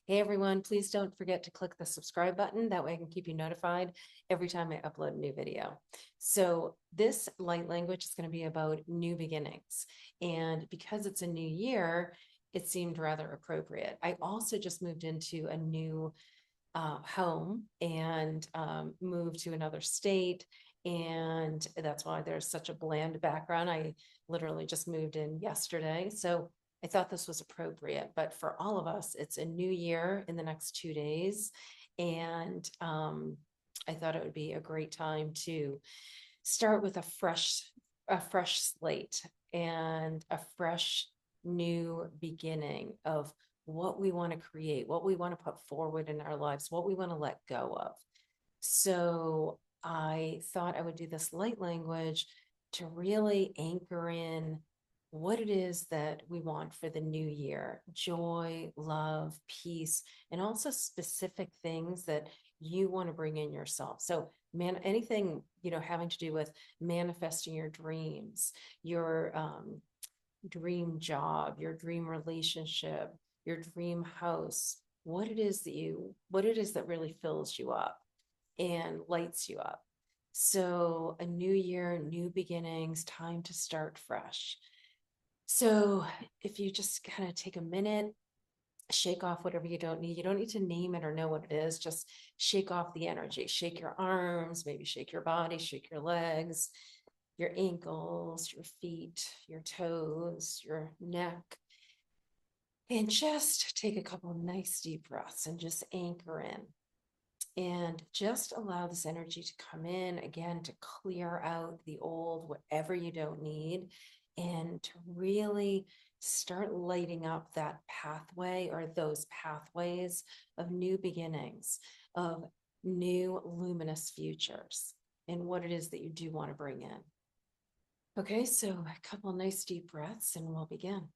Hey everyone, please don't forget to click the subscribe button. That way I can keep you notified every time I upload a new video. So this light language is going to be about new beginnings. And because it's a new year, it seemed rather appropriate. I also just moved into a new home and moved to another state. And that's why there's such a bland background. I literally just moved in yesterday. So I thought this was appropriate. But for all of us, it's a new year in the next 2 days. And I thought it would be a great time to start with a fresh slate and a fresh new beginning of what we want to create, what we want to put forward in our lives, what we want to let go of. So I thought I would do this light language to really anchor in what it is that we want for the new year: joy, love, peace, and also specific things that you want to bring in yourself. So, man, anything, having to do with manifesting your dreams, your dream job, your dream relationship, your dream house, what it is that really fills you up and lights you up. So, a new year, new beginnings, time to start fresh. So, if you just kind of take a minute, shake off whatever you don't need. You don't need to name it or know what it is. Just shake off the energy. Shake your arms, maybe shake your body, shake your legs, your ankles, your feet, your toes, your neck. And just take a couple of nice deep breaths and just anchor in. And just allow this energy to come in again to clear out the old, whatever you don't need, and to really start lighting up that pathway or those pathways of new beginnings, of new luminous futures, and what it is that you do want to bring in. Okay, so a couple nice deep breaths and we'll begin.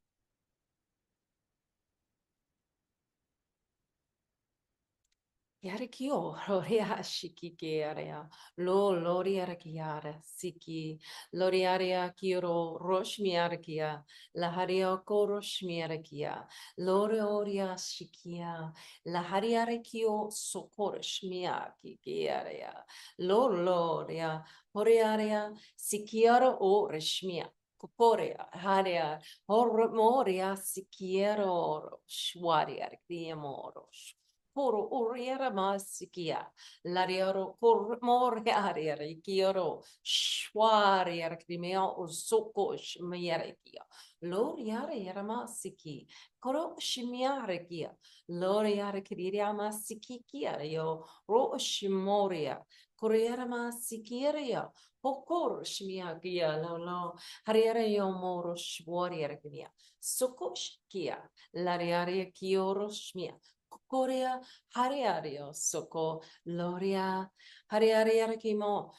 Yarikio, Loria Shikikiarea, Loria Kiara, Siki, Loriaria Kiro, Roshmiarakia, Laharia Koroshmiarakia, Lorioria Shikia, Lahariarekio Sokorshmiaki, Kiarea, Loria, Horiaria, Sikiara o Reshmia. Korea, Haria, Hormoria, Sikiero, Shwaria, Diamoros. Poro uriera masikia, lariero cor moriaria, kioro, shwaria, crimeo, soko, shmiarekia, loriare era masiki, coro shmiarekia, loriare criria masiki kiario, ro shmoria, coriera masikiria, pokor shmiakia, lo, hariere yo moro shwaria, soko shkia, lariare kioro shmia. Korea Hariario Soko Loria Hariaria Kimo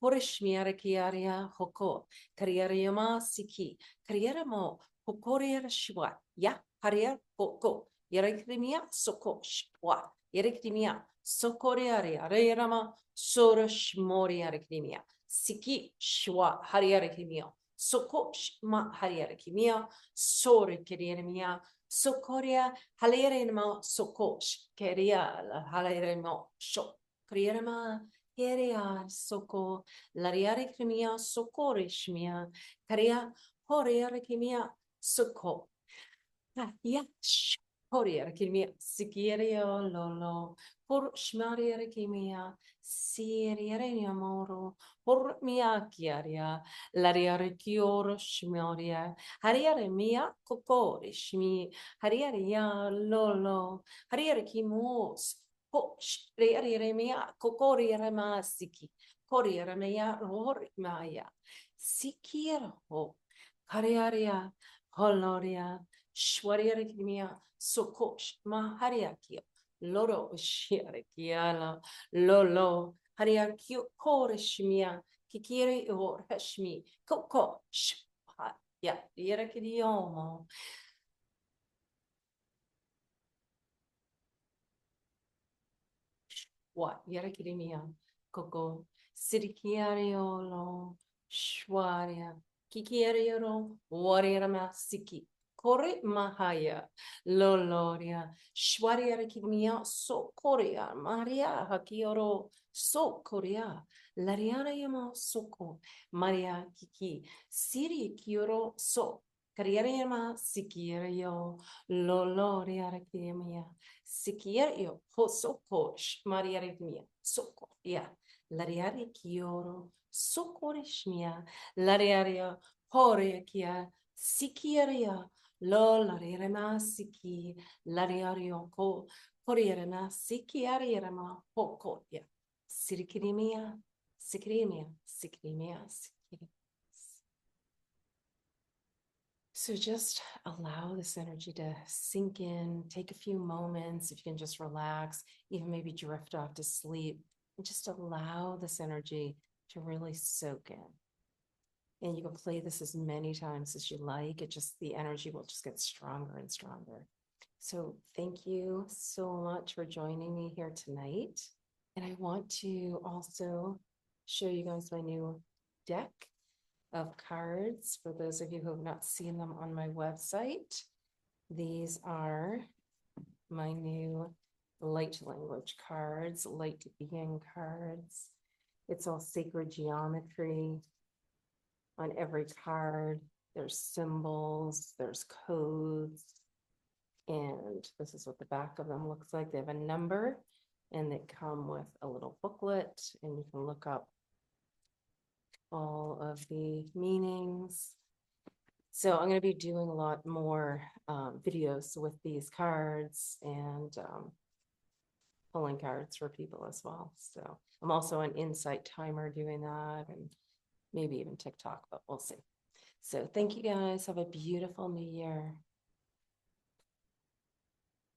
Horishmiara Kiaria Hoko Kariariama Siki Kariaramo Hokoria Shwa Ya Haria Hoko Yerekrimia Soko Shwa Yerekrimia Sokoriaria Reirama Sorosh Moriarekrimia Siki Shwa Hariarekrimia Soko Shma Hariarekrimia Sori Kiriamia Sokoria haleremo sokosh keria haleremo shok kriema keria soko lariare krimia sokorishmia karia horiare kimia soko ya horiare kimia sikirio lolo por shmariare kimia siriare amoro por mia kiaria lariare kioro shmoria hariare mia kokorishmi hariare ya lolo hariare kimos posh hariare mia kokoriare masiki koriare mia hor maya sikiro hariare holoria shwariare kimia sokosh mahariakio loro shiarekiala lolo hariakio koreshmia kikiri or hashmi koko shpa ya yerekidiomo what yerekidimia koko sirikiariolo shwaria kikiariolo wariera masiki Kore Mahaya, Loloria, Shwaria Kimia, So Korea, Maria Hakioro, So Korea, Lariana Yama Soko, Maria Kiki, Siri Kioro, So, Kariarema, Sikirio, Loloria Kimia, Sikirio, Hosoko, Maria Kimia, Soko, yeah, Lariari Kioro, Sokorishmia, Lariaria, Horekia, Sikiria, Lo Larirema Siki, Lariarioko, Horiarena, Sikiarima, Hoko, yeah. Sirikimia, Sikrimia, Sikrimia, Sikrimia. So just allow this energy to sink in, take a few moments, if you can just relax, even maybe drift off to sleep, and just allow this energy to really soak in. And you can play this as many times as you like. The energy will just get stronger and stronger. So thank you so much for joining me here tonight. And I want to also show you guys my new deck of cards for those of you who have not seen them on my website. These are my new light language cards, light being cards. It's all sacred geometry on every card. There's symbols, there's codes, and this is what the back of them looks like. They have a number and they come with a little booklet, and you can look up all of the meanings. So I'm going to be doing a lot more videos with these cards and pulling cards for people as well. So I'm also on Insight Timer doing that, and maybe even TikTok, but we'll see. So thank you guys. Have a beautiful new year.